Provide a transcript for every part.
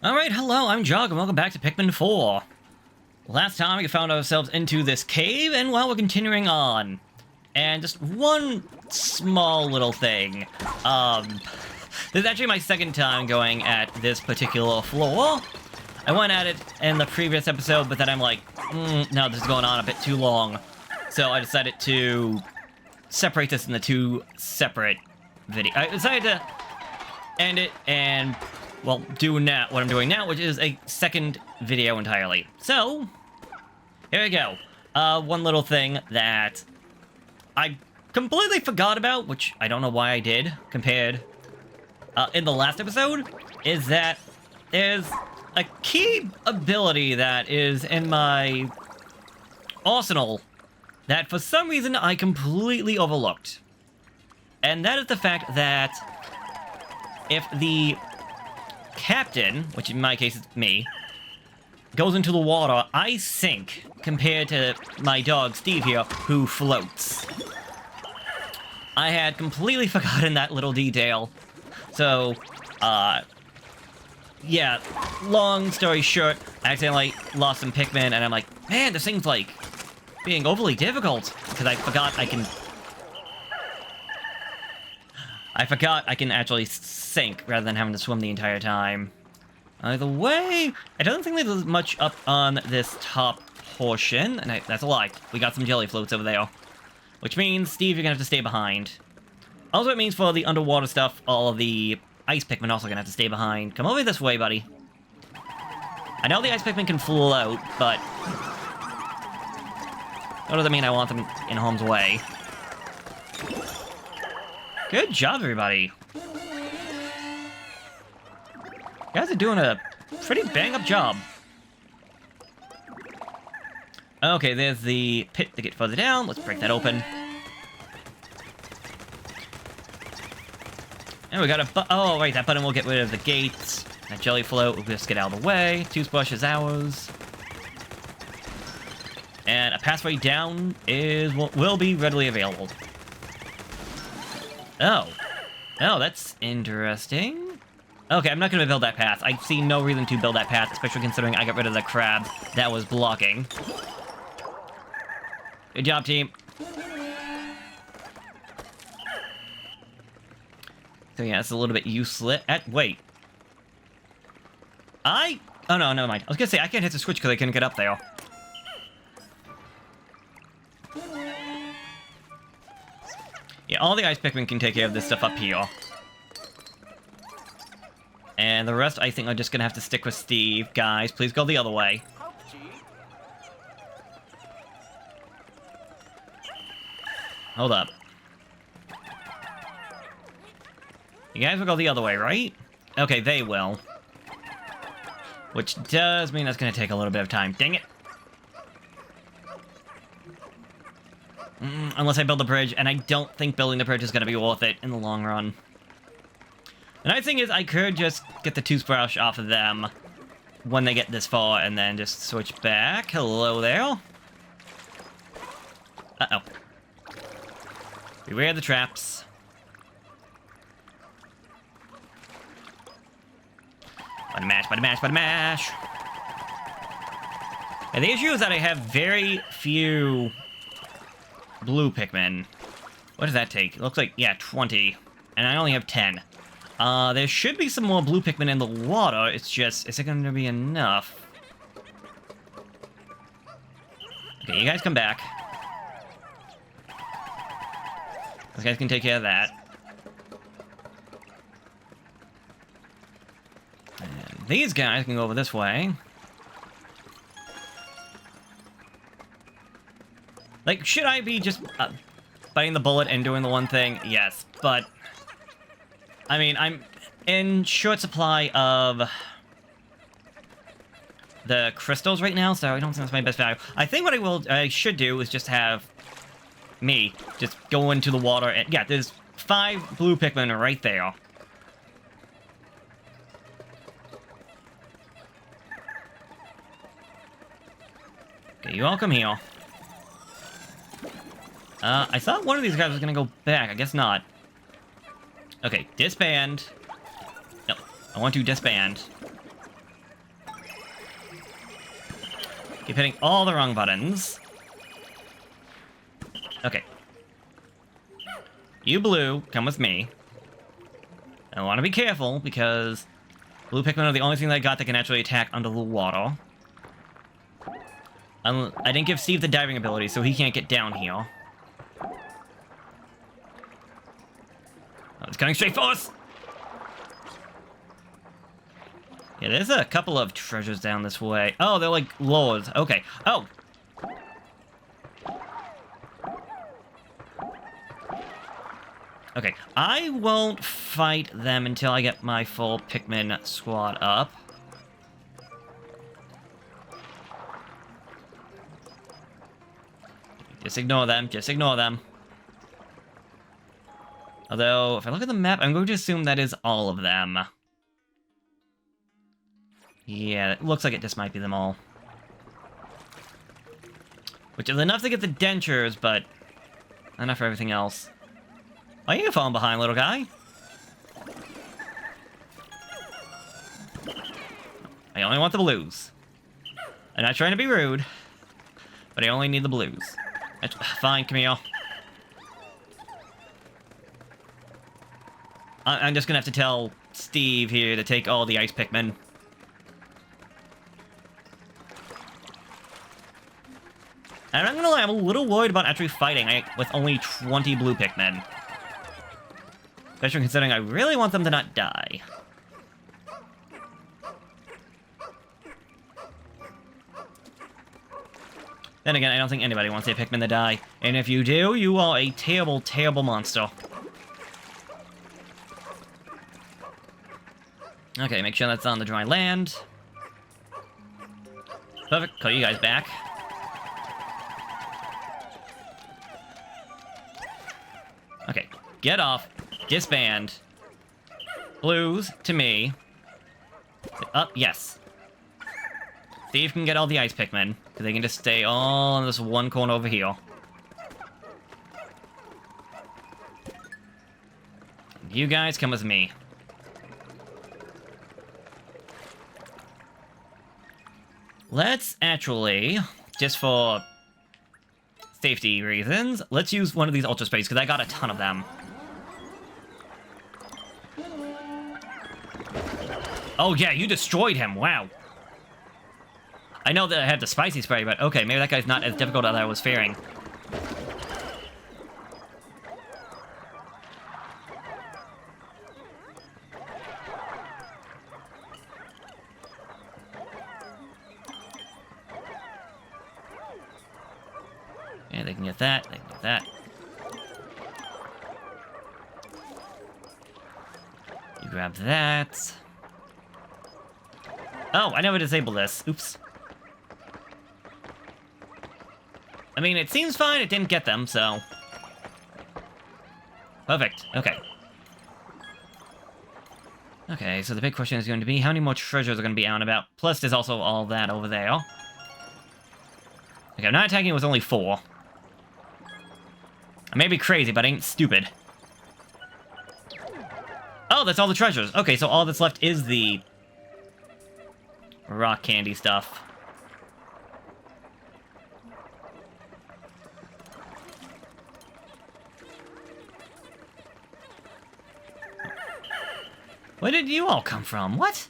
Alright, hello, I'm Jog, and welcome back to Pikmin 4. Last time we found ourselves into this cave, and well, we're continuing on. And just one small little thing. This is actually my second time going at this particular floor. I went at it in the previous episode, but then I'm like, no, this is going on a bit too long. So I decided to separate this into two separate videos. I decided to end it and, well, do now what I'm doing now, which is a second video entirely. So, here we go. One little thing that I completely forgot about, which I don't know why I did, compared in the last episode, is that there's a key ability that is in my arsenal that for some reason I completely overlooked. And that is the fact that if the captain, which in my case is me, goes into the water, I sink compared to my dog Steve here, who floats. I had completely forgotten that little detail. So, yeah, long story short, I accidentally lost some Pikmin, and I'm like, man, this thing's like being overly difficult, because I forgot I can actually sink rather than having to swim the entire time. Either way, I don't think there's much up on this top portion, and that's a lie. We got some jelly floats over there. Which means, Steve, you're gonna have to stay behind. Also, it means for the underwater stuff, all of the ice Pikmin also gonna have to stay behind. Come over this way, buddy. I know the ice Pikmin can float, but that doesn't mean I want them in harm's way. Good job, everybody. You guys are doing a pretty bang-up job. Okay, there's the pit to get further down. Let's break that open. And we got a oh, wait, that button will get rid of the gates. That jelly float will just get out of the way. Toothbrush is ours. And a pathway down will be readily available. Oh. Oh, that's interesting. Okay, I'm not going to build that path. I see no reason to build that path, especially considering I got rid of the crab that was blocking. Good job, team. So yeah, it's a little bit useless. Wait. Oh no, never mind. I was going to say, I can't hit the switch because I couldn't get up there. Yeah, all the ice Pikmin can take care of this stuff up here. And the rest, I think, I'm just gonna have to stick with Steve. Guys, please go the other way. Hold up. You guys will go the other way, right? Okay, they will. Which does mean that's gonna take a little bit of time. Dang it! Unless I build the bridge, and I don't think building the bridge is gonna be worth it in the long run. The nice thing is I could just get the toothbrush off of them when they get this far, and then just switch back. Hello there. Uh-oh. Beware the traps. Button mash, button mash, button mash. And the issue is that I have very few blue Pikmin. What does that take? It looks like, yeah, 20. And I only have 10. There should be some more blue Pikmin in the water. It's just, is it going to be enough? Okay, you guys come back. Those guys can take care of that. And these guys can go over this way. Like, should I be just biting the bullet and doing the one thing? Yes, but I mean, I'm in short supply of the crystals right now, so I don't think that's my best value. I think what I should do is just have me just go into the water and, yeah, there's 5 blue Pikmin right there. Okay, you all come here. I thought one of these guys was gonna go back. I guess not. Okay, disband. No, I want to disband. Keep hitting all the wrong buttons. Okay. You blue, come with me. I want to be careful, because blue Pikmin are the only thing that I got that can actually attack under the water. I didn't give Steve the diving ability, so he can't get down here. Oh, it's coming straight for us! Yeah, there's a couple of treasures down this way. Oh, they're like lords. Okay. Oh! Okay, I won't fight them until I get my full Pikmin squad up. Just ignore them, just ignore them. Although, if I look at the map, I'm going to assume that is all of them. Yeah, it looks like it just might be them all. Which is enough to get the dentures, but not enough for everything else. Why are you falling behind, little guy? I only want the blues. I'm not trying to be rude, but I only need the blues. Fine, Camille. I'm just gonna have to tell Steve here to take all the ice Pikmin. And I'm gonna lie, I'm a little worried about actually fighting with only 20 blue Pikmin. Especially considering I really want them to not die. Then again, I don't think anybody wants a Pikmin to die. And if you do, you are a terrible, terrible monster. Okay, make sure that's on the dry land. Perfect, call you guys back. Okay, get off. Disband. Blues to me. Up, yes. Steve can get all the ice Pikmin, because they can just stay all in this one corner over here. You guys come with me. Let's actually, just for safety reasons, let's use one of these Ultra Sprays, because I got a ton of them. Oh yeah, you destroyed him, wow. I know that I have the spicy spray, but okay, maybe that guy's not as difficult as I was fearing. Yeah, they can get that, they can get that. You grab that. Oh, I never disabled this. Oops. I mean, it seems fine. It didn't get them, so... Perfect. Okay. Okay, so the big question is going to be, how many more treasures are going to be out and about? Plus, there's also all that over there. Okay, I'm not attacking with only 4. I may be crazy, but I ain't stupid. Oh, that's all the treasures. Okay, so all that's left is the... rock candy stuff. Where did you all come from? What?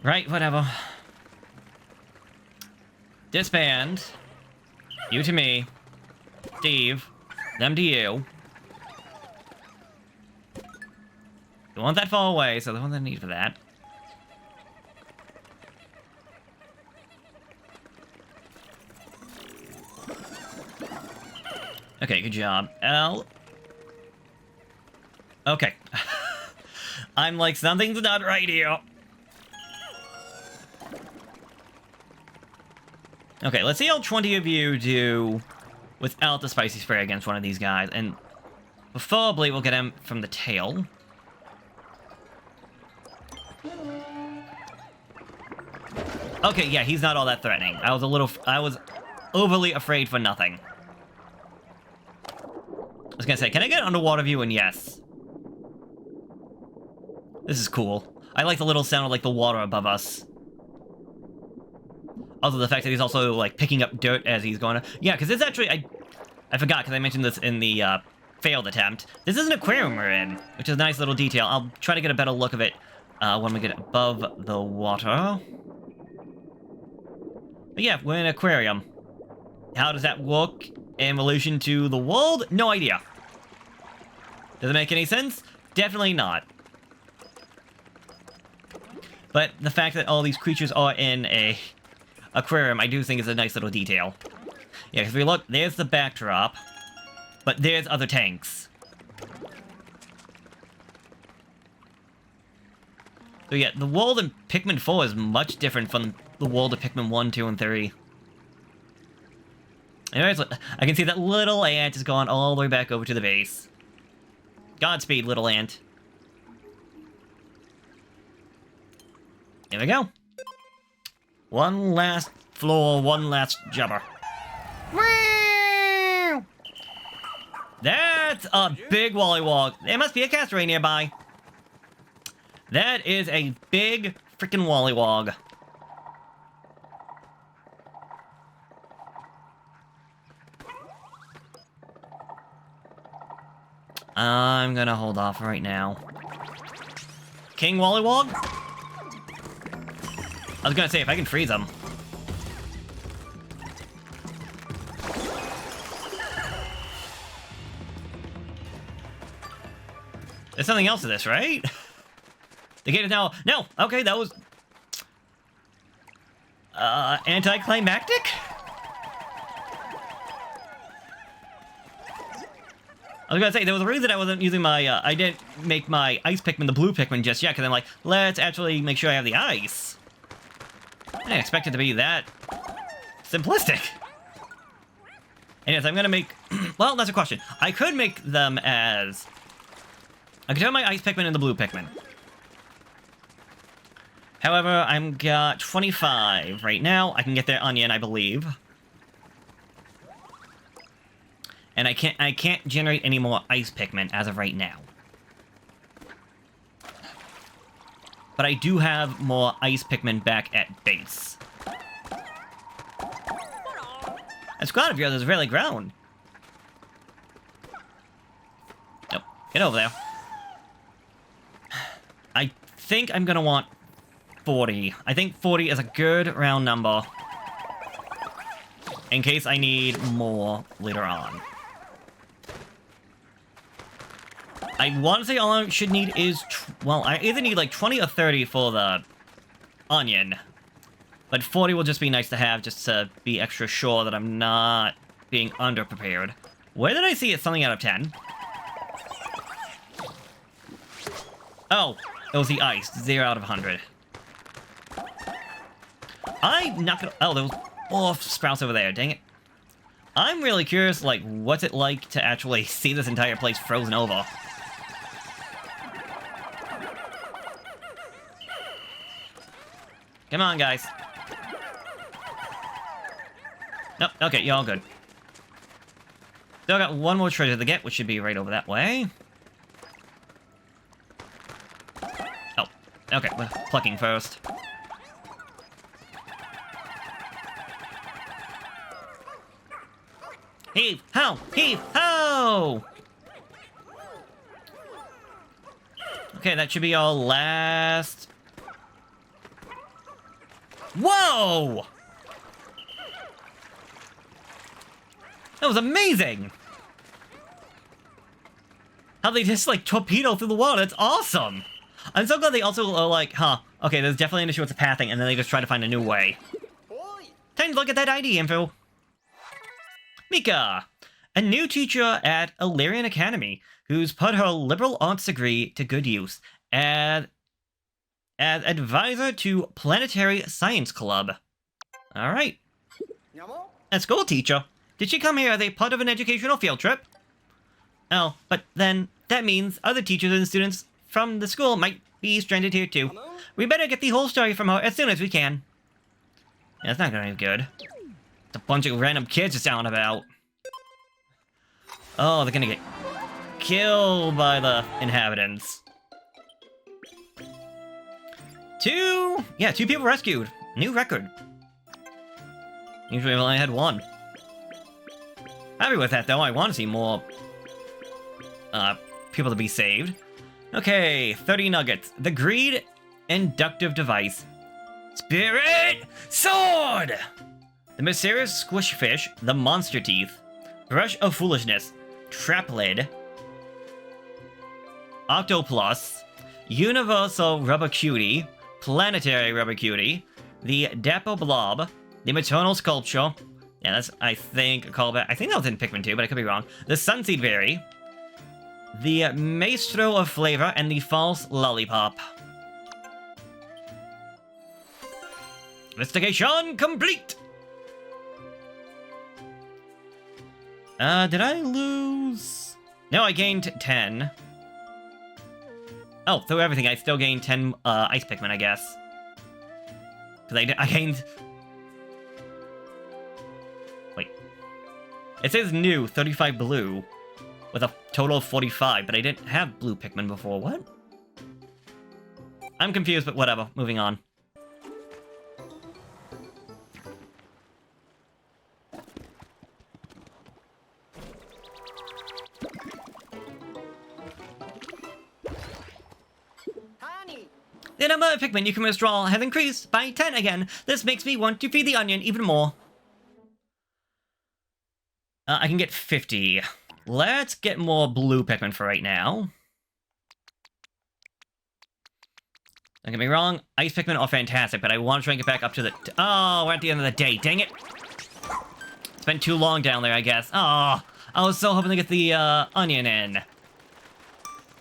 Right, whatever. Disband. You to me. Steve. Them to you. Don't want that far away, so the one that I need for that. Okay, good job. L. Okay. I'm like, something's not right here. Okay, let's see how 20 of you do without the spicy spray against one of these guys, and preferably we'll get him from the tail. Okay, yeah, he's not all that threatening. I was overly afraid for nothing. I was gonna say, can I get underwater view? And yes. This is cool. I like the little sound of, like, the water above us. Also, the fact that he's also, like, picking up dirt as he's going. Yeah, because it's actually... I forgot, because I mentioned this in the failed attempt. This is an aquarium we're in, which is a nice little detail. I'll try to get a better look of it when we get above the water. But yeah, we're in an aquarium. How does that look in relation to the world? No idea. Does it make any sense? Definitely not. But the fact that all these creatures are in a aquarium, I do think is a nice little detail. Yeah, because we look, there's the backdrop, but there's other tanks. So yeah, the world in Pikmin 4 is much different from the world of Pikmin 1, 2, and 3. Anyways, I can see that little ant is gone all the way back over to the base. Godspeed, little ant. Here we go. One last floor, one last jumper. That's a big Wollywog. There must be a castaway nearby. That is a big freaking Wollywog. I'm gonna hold off right now. King Wollywog? I was gonna say, if I can freeze him. There's something else to this, right? The gate is now... No! Okay, that was... anticlimactic? I was gonna say, there was a reason I wasn't using my, I didn't make my ice Pikmin the blue Pikmin just yet, because I'm like, let's actually make sure I have the ice. I didn't expect it to be that simplistic. And yes, I'm gonna make... Well, that's a question. I could make them as... I could turn my ice Pikmin into blue Pikmin. However, I'm got 25 right now. I can get their onion, I believe. And I can't generate any more ice Pikmin as of right now. But I do have more ice Pikmin back at base. That squad of yours has really grown. Nope. Get over there. I think I'm gonna want 40. I think 40 is a good round number. In case I need more later on. I want to say all I should need is... Well, I either need like 20 or 30 for the onion. But 40 will just be nice to have, just to be extra sure that I'm not being underprepared. Where did I see it? Something out of 10? Oh, it was the ice. 0 out of 100. I'm not gonna... Oh, there was more sprouts over there. Dang it. I'm really curious, like, what's it like to actually see this entire place frozen over? Come on, guys. Nope, okay, you're all good. Still got one more treasure to get, which should be right over that way. Oh, okay, we're plucking first. Heave, ho! Heave, ho! Okay, that should be our last... Whoa! That was amazing! How they just, like, torpedo through the water. That's awesome! I'm so glad they also are like, huh, okay, there's definitely an issue with the pathing, and then they just try to find a new way. Time to look at that ID info. Mika, a new teacher at Illyrian Academy, who's put her liberal arts degree to good use as advisor to Planetary Science Club. Alright. That's cool, teacher. Did she come here as a part of an educational field trip? Oh, but then that means other teachers and students from the school might be stranded here too. We better get the whole story from her as soon as we can. Yeah, that's not gonna be good. It's a bunch of random kids just out and about. Oh, they're gonna get killed by the inhabitants. Two people rescued. New record. Usually I've only had one. Happy with that, though. I want to see more people to be saved. Okay, 30 nuggets. The Greed Inductive Device. Spirit Sword! The Mysterious Squish Fish. The Monster Teeth. Brush of Foolishness. Trap Lid. Octoplus. Universal Rubber Cutie. Planetary Rubber Cutie. The Dapo Blob. The Maternal Sculpture. Yeah, that's, I think, a callback. I think that was in Pikmin 2, but I could be wrong. The Sunseed Berry. The Maestro of Flavor, and the False Lollipop. Investigation complete! Did I lose? No, I gained 10. Oh, through everything, I still gained 10 Ice Pikmin, I guess. Because I gained... Wait. It says new, 35 blue. With a total of 45, but I didn't have blue Pikmin before. What? I'm confused, but whatever. Moving on. The number of Pikmin you can withdraw has increased by 10 again. This makes me want to feed the onion even more. I can get 50. Let's get more blue Pikmin for right now. Don't get me wrong, Ice Pikmin are fantastic, but I want to try and get back up to the... Oh, we're at the end of the day, dang it! It's been too long down there, I guess. Oh, I was so hoping to get the onion in.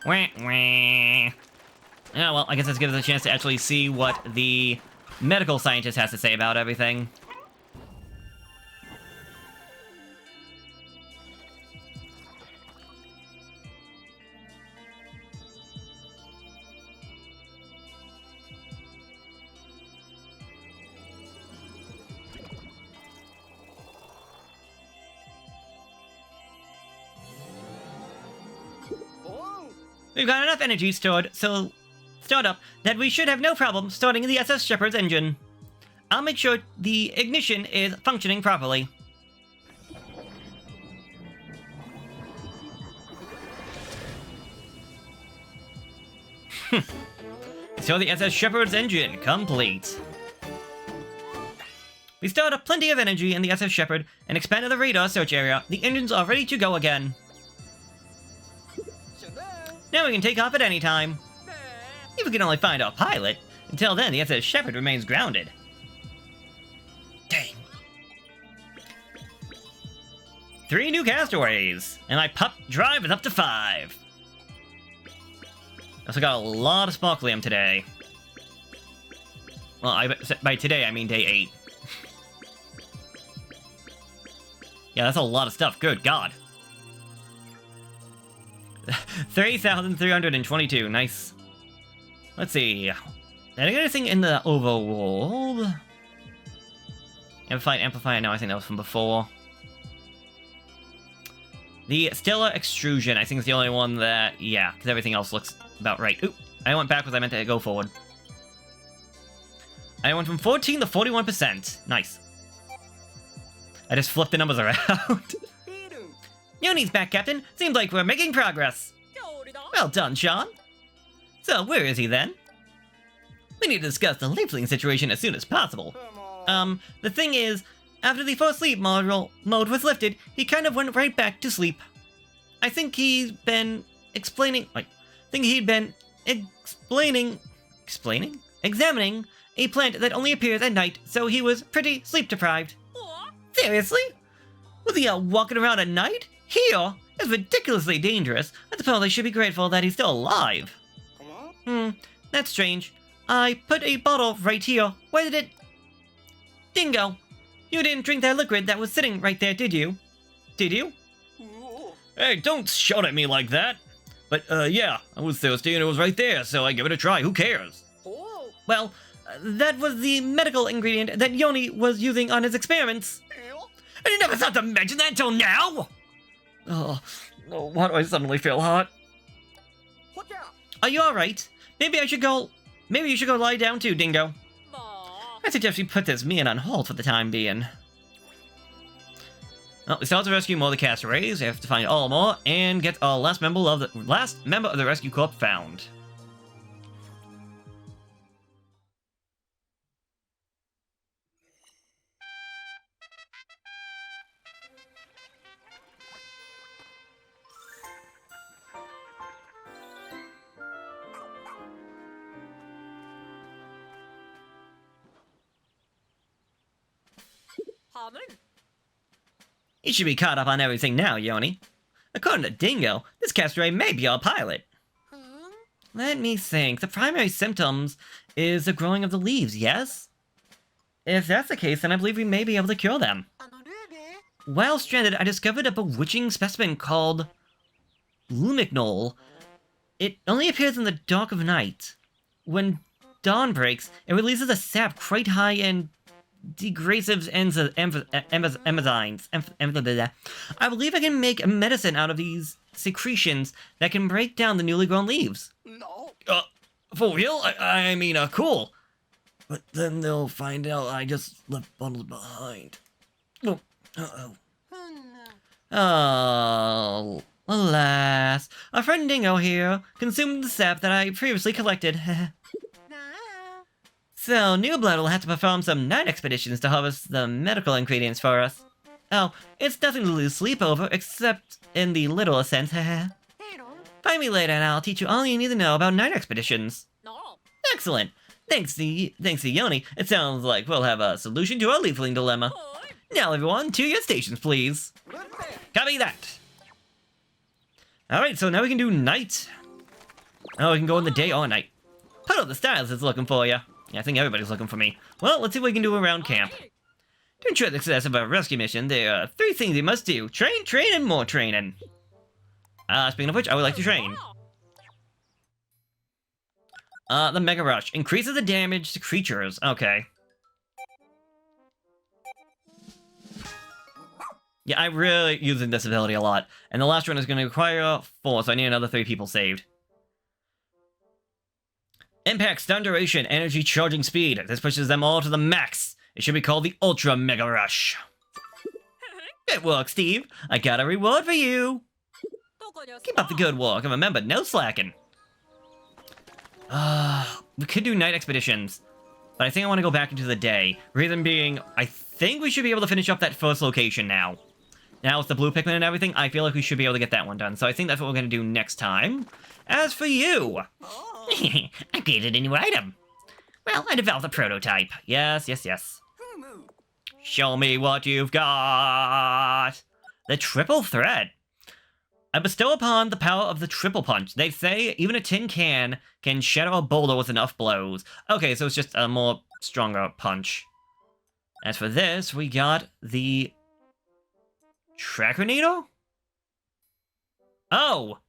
Wah, wah. Yeah, well, I guess this gives us a chance to actually see what the medical scientist has to say about everything. We've got enough energy stored up that we should have no problem starting the SS Shepherd's engine. I'll make sure the ignition is functioning properly. So the SS Shepherd's engine complete. We stored up plenty of energy in the SS Shepherd and expanded the radar search area. The engines are ready to go again. Now we can take off at any time. If we can only find our pilot. Until then, the SS Shepherd remains grounded. Dang. 3 new castaways. And my pup drive is up to 5. Also got a lot of sparklium today. Well, by today, I mean day 8. Yeah, that's a lot of stuff. Good God. 3,322. Nice. Let's see. Did I get anything in the overworld? Amplify. No, I think that was from before. The Stellar Extrusion, I think is the only one that... Yeah, because everything else looks about right. Oop, I went backwards. I meant to go forward. I went from 14 to 41%. Nice. I just flipped the numbers around. Yoni's back, Captain. Seems like we're making progress. Well done, Sean. So, where is he then? We need to discuss the leafling situation as soon as possible. The thing is, after the first sleep mode was lifted, he kind of went right back to sleep. I think he'd been examining a plant that only appears at night, so he was pretty sleep deprived. Seriously? Was he walking around at night? Here? It's ridiculously dangerous. I suppose I should be grateful that he's still alive. That's strange. I put a bottle right here. Where did it... Dingo! You didn't drink that liquid that was sitting right there, did you? Did you? Hey, don't shout at me like that. But, yeah, I was thirsty and it was right there, so I give it a try. Who cares? Well, that was the medical ingredient that Yoni was using on his experiments. And he never thought to mention that until now! Oh, why do I suddenly feel hot? Are you alright? Maybe I should go Maybe you should go lie down too, Dingo. I suggest you put this meeting on hold for the time being. Well, we still have to rescue more of the castaways. We have to find all more and get our last member of the rescue corps found. You should be caught up on everything now, Yoni. According to Dingo, this castaway may be our pilot. Let me think. The primary symptoms is the growing of the leaves, yes? If that's the case, then I believe we may be able to cure them. While stranded, I discovered a bewitching specimen called Lumignol. It only appears in the dark of night. When dawn breaks, it releases a sap quite high in degrasive enzymes. I believe I can make a medicine out of these secretions that can break down the newly grown leaves. No. For real? I mean, cool. But then they'll find out I just left bundles behind. Oh, oh, alas. Our friend Dingo here consumed the sap that I previously collected. So, New Blood will have to perform some night expeditions to harvest the medical ingredients for us. Oh, it's nothing to lose sleep over, except in the literal sense, Find me later and I'll teach you all you need to know about night expeditions. Excellent! Thanks to Yoni, it sounds like we'll have a solution to our leafling dilemma. Now everyone, to your stations, please. Copy that! Alright, so now we can do night. Oh, we can go in the day or night. Puddle the Styles is looking for you. Yeah, I think everybody's looking for me. Well, let's see what we can do around camp. To ensure the success of our rescue mission, there are 3 things you must do. Train, train, and more training. Speaking of which, I would like to train. The Mega Rush. Increases the damage to creatures. Okay. Yeah, I'm really using this ability a lot. And the last one is going to require 4, so I need another 3 people saved. Impact, stun duration, energy charging speed. This pushes them all to the max. It should be called the Ultra Mega Rush. Good work, Steve. I got a reward for you. Keep up the good work, and remember, no slacking. We could do night expeditions, but I think I want to go back into the day. Reason being, I think we should be able to finish up that first location now. Now with the blue Pikmin and everything, I feel like we should be able to get that one done. So I think that's what we're going to do next time. As for you... I created a new item. Well, I developed a prototype. Yes, yes, yes. Show me what you've got. The triple threat. I bestow upon the power of the triple punch. They say even a tin can shatter a boulder with enough blows. Okay, so it's just a more stronger punch. As for this, we got the tracker needle? Oh!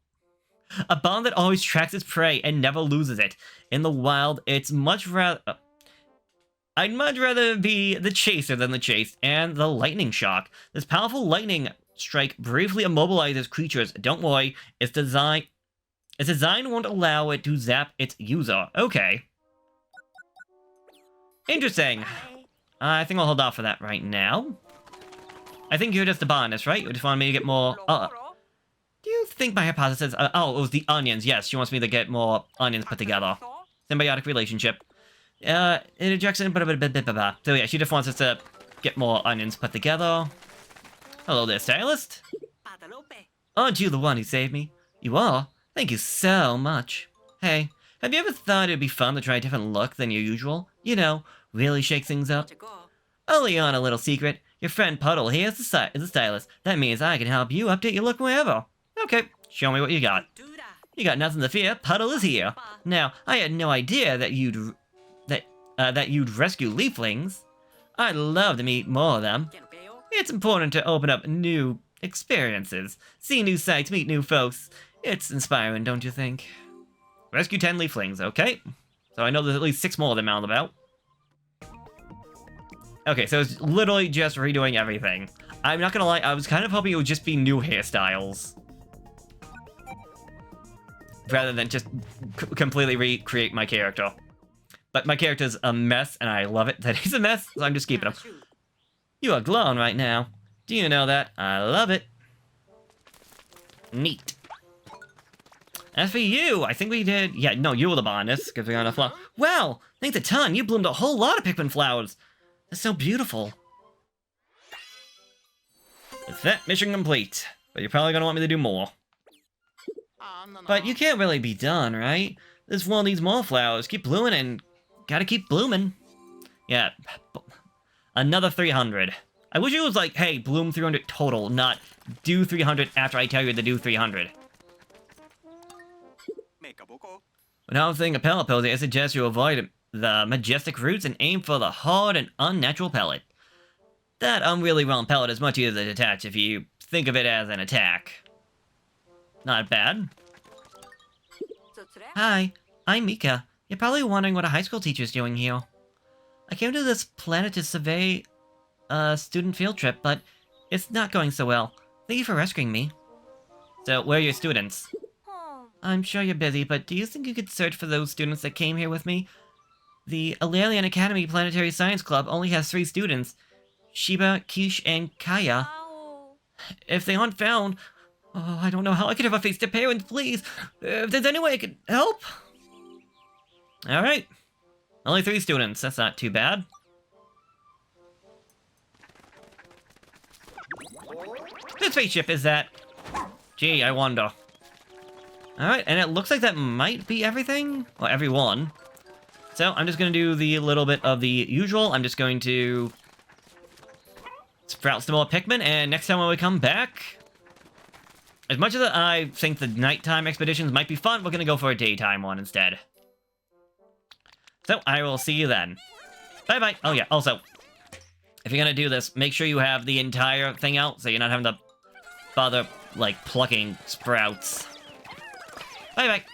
A bomb that always tracks its prey and never loses it. In the wild, it's much rather... I'd much rather be the chaser than the chased, and the lightning shock. This powerful lightning strike briefly immobilizes creatures. Don't worry, its design won't allow it to zap its user. Okay. Interesting. I think I'll hold off for that right now. I think you're just a bonus, right? You just wanted me to get more... Do you think my hypothesis... oh, it was the onions. Yes, she wants me to get more onions put together. Symbiotic relationship. Interjection... So yeah, she just wants us to get more onions put together. Hello there, stylist. Aren't you the one who saved me? You are? Thank you so much. Hey, have you ever thought it'd be fun to try a different look than your usual? You know, really shake things up? Only on a little secret. Your friend Puddle here is the stylist. That means I can help you update your look wherever. Okay, show me what you got. You got nothing to fear. Puddle is here. Now, I had no idea that you'd rescue leaflings. I'd love to meet more of them. It's important to open up new experiences, see new sights, meet new folks. It's inspiring, don't you think? Rescue 10 leaflings, okay. So I know there's at least 6 more of them out and about. Okay, so it's literally just redoing everything. I'm not gonna lie, I was kind of hoping it would just be new hairstyles. Rather than just completely recreate my character. My character's a mess, and I love it that he's a mess, so I'm just keeping him. You are glowing right now. Do you know that? I love it. Neat. As for you, I think we did... Yeah, no, you were the bonus, because we got enough flower. Wow, thanks a ton. You bloomed a whole lot of Pikmin flowers. That's so beautiful. With that, mission complete. But you're probably going to want me to do more. But you can't really be done, right? This world needs more flowers. Keep blooming and gotta keep blooming. Yeah, another 300. I wish it was like, hey, bloom 300 total, not do 300 after I tell you to do 300. When I was thinking of pellet posing, I suggest you avoid the majestic roots and aim for the hard and unnatural pellet. That unreally round pellet is much easier to attach if you think of it as an attack. Not bad. Hi, I'm Mika. You're probably wondering what a high school teacher's doing here. I came to this planet to survey a student field trip, but it's not going so well. Thank you for rescuing me. So, where are your students? I'm sure you're busy, but do you think you could search for those students that came here with me? The Alalian Academy Planetary Science Club only has 3 students. Shiba, Kish, and Kaya. If they aren't found... Oh, I don't know how I could ever face their parents, please. If there's any way I could help. Alright. Only 3 students. That's not too bad. Whose spaceship is that? Gee, I wonder. Alright, and it looks like that might be everything. Well, everyone. So, I'm just going to do the little bit of the usual. I'm just going to sprout some more Pikmin, and next time when we come back... As much as I think the nighttime expeditions might be fun, we're going to go for a daytime one instead. So, I will see you then. Bye-bye. Oh, yeah, also, if you're going to do this, make sure you have the entire thing out, so you're not having to bother, like, plucking sprouts. Bye-bye.